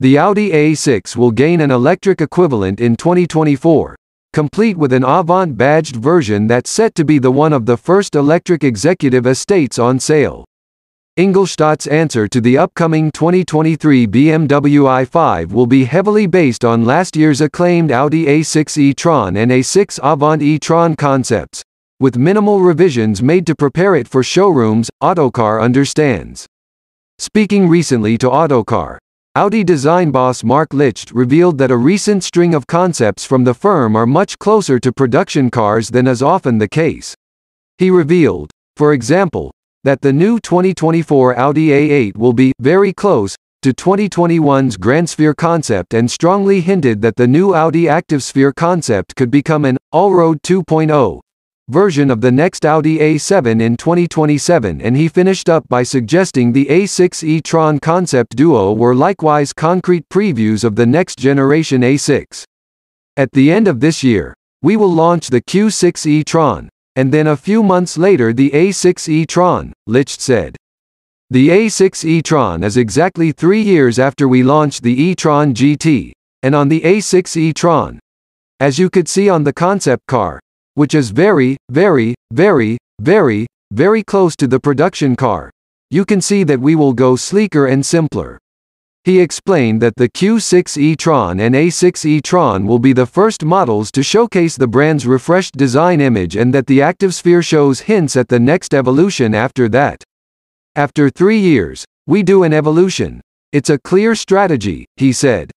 The Audi A6 will gain an electric equivalent in 2024, complete with an Avant-badged version that's set to be one of the first electric executive estates on sale. Ingolstadt's answer to the upcoming 2023 BMW i5 will be heavily based on last year's acclaimed Audi A6 E Tron and A6 Avant E Tron concepts, with minimal revisions made to prepare it for showrooms, Autocar understands. Speaking recently to Autocar, Audi design boss Marc Licht revealed that a recent string of concepts from the firm are much closer to production cars than is often the case. He revealed, for example, that the new 2024 Audi A8 will be very close to 2021's Grand Sphere concept and strongly hinted that the new Audi Active Sphere concept could become an Allroad 2.0 version of the next Audi A7 in 2027, and he finished up by suggesting the A6 E Tron concept duo were likewise concrete previews of the next generation A6. At the end of this year, we will launch the Q6 E Tron, and then a few months later the A6 E Tron, Licht said. The A6 E Tron is exactly 3 years after we launched the E Tron GT, and on the A6 E Tron, as you could see on the concept car, which is very, very, very, very, very close to the production car, you can see that we will go sleeker and simpler. He explained that the Q6 E Tron and A6 E Tron will be the first models to showcase the brand's refreshed design image and that the Active Sphere shows hints at the next evolution after that. After 3 years, we do an evolution. It's a clear strategy, he said.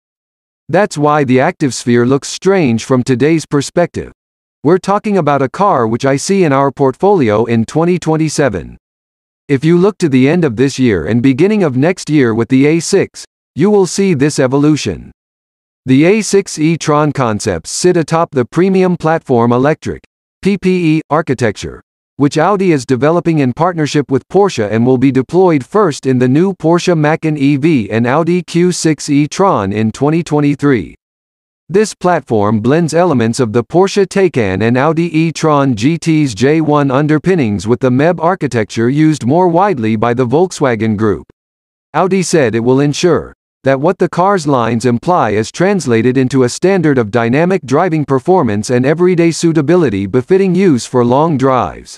That's why the Active Sphere looks strange from today's perspective. We're talking about a car which I see in our portfolio in 2027. If you look to the end of this year and beginning of next year with the A6, you will see this evolution. The A6 E Tron concepts sit atop the premium platform electric PPE architecture, which Audi is developing in partnership with Porsche and will be deployed first in the new Porsche Macan EV and Audi Q6 E Tron in 2023. This platform blends elements of the Porsche Taycan and Audi e-tron GT's J1 underpinnings with the MEB architecture used more widely by the Volkswagen Group. Audi said it will ensure that what the car's lines imply is translated into a standard of dynamic driving performance and everyday suitability befitting use for long drives.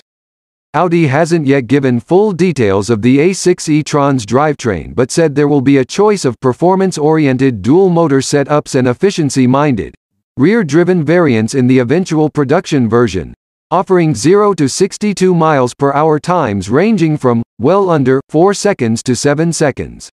Audi hasn't yet given full details of the A6 e-tron's drivetrain but said there will be a choice of performance-oriented dual-motor setups and efficiency-minded, rear-driven variants in the eventual production version, offering 0 to 62 miles per hour times ranging from, well under, 4 seconds to 7 seconds.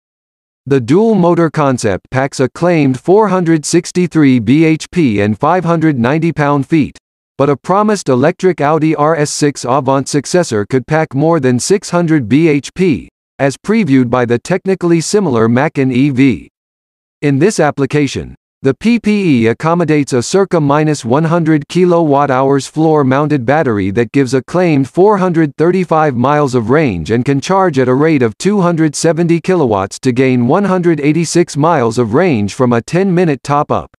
The dual-motor concept packs a claimed 463 bhp and 590 pound-feet, but a promised electric Audi RS6 Avant successor could pack more than 600 bhp, as previewed by the technically similar Macan EV. In this application, the PPE accommodates a circa -100 kWh floor-mounted battery that gives a claimed 435 miles of range and can charge at a rate of 270 kilowatts to gain 186 miles of range from a 10-minute top-up.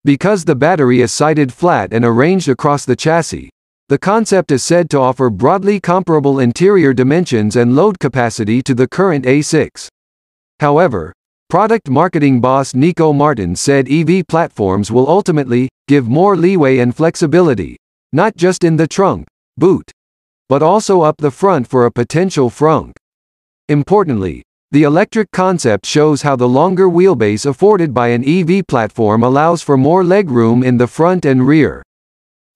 Because the battery is sighted flat and arranged across the chassis, the concept is said to offer broadly comparable interior dimensions and load capacity to the current A6. However, product marketing boss Nico Martins said EV platforms will ultimately give more leeway and flexibility, not just in the trunk, boot, but also up the front for a potential frunk. Importantly, the electric concept shows how the longer wheelbase afforded by an EV platform allows for more legroom in the front and rear.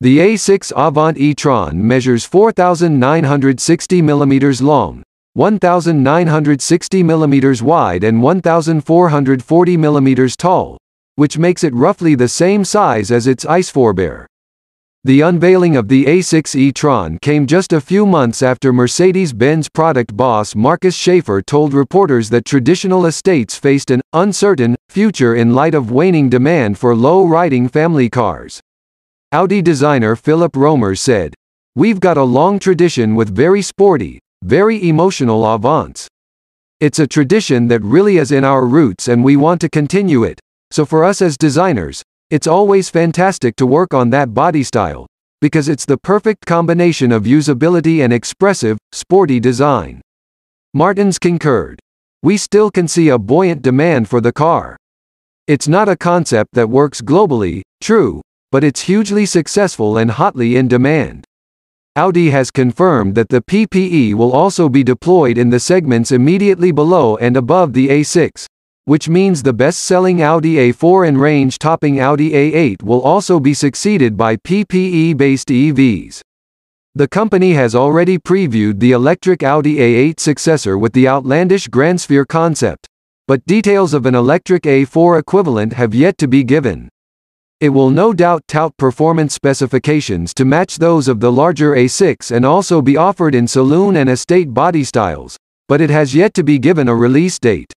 The A6 Avant e-tron measures 4,960 mm long, 1,960 mm wide and 1,440 mm tall, which makes it roughly the same size as its ICE forebear. The unveiling of the A6 E Tron came just a few months after Mercedes-Benz product boss Markus Schäfer told reporters that traditional estates faced an uncertain future in light of waning demand for low-riding family cars. Audi designer Philipp Romer said, "We've got a long tradition with very sporty, very emotional Avants. It's a tradition that really is in our roots and we want to continue it, so for us as designers, it's always fantastic to work on that body style, because it's the perfect combination of usability and expressive, sporty design." Martins concurred. "We still can see a buoyant demand for the car. It's not a concept that works globally, true, but it's hugely successful and hotly in demand. Audi has confirmed that the PPE will also be deployed in the segments immediately below and above the A6, which means the best-selling Audi A4 and range-topping Audi A8 will also be succeeded by PPE-based EVs. The company has already previewed the electric Audi A8 successor with the outlandish Grandsphere concept, but details of an electric A4 equivalent have yet to be given. It will no doubt tout performance specifications to match those of the larger A6 and also be offered in saloon and estate body styles, but it has yet to be given a release date.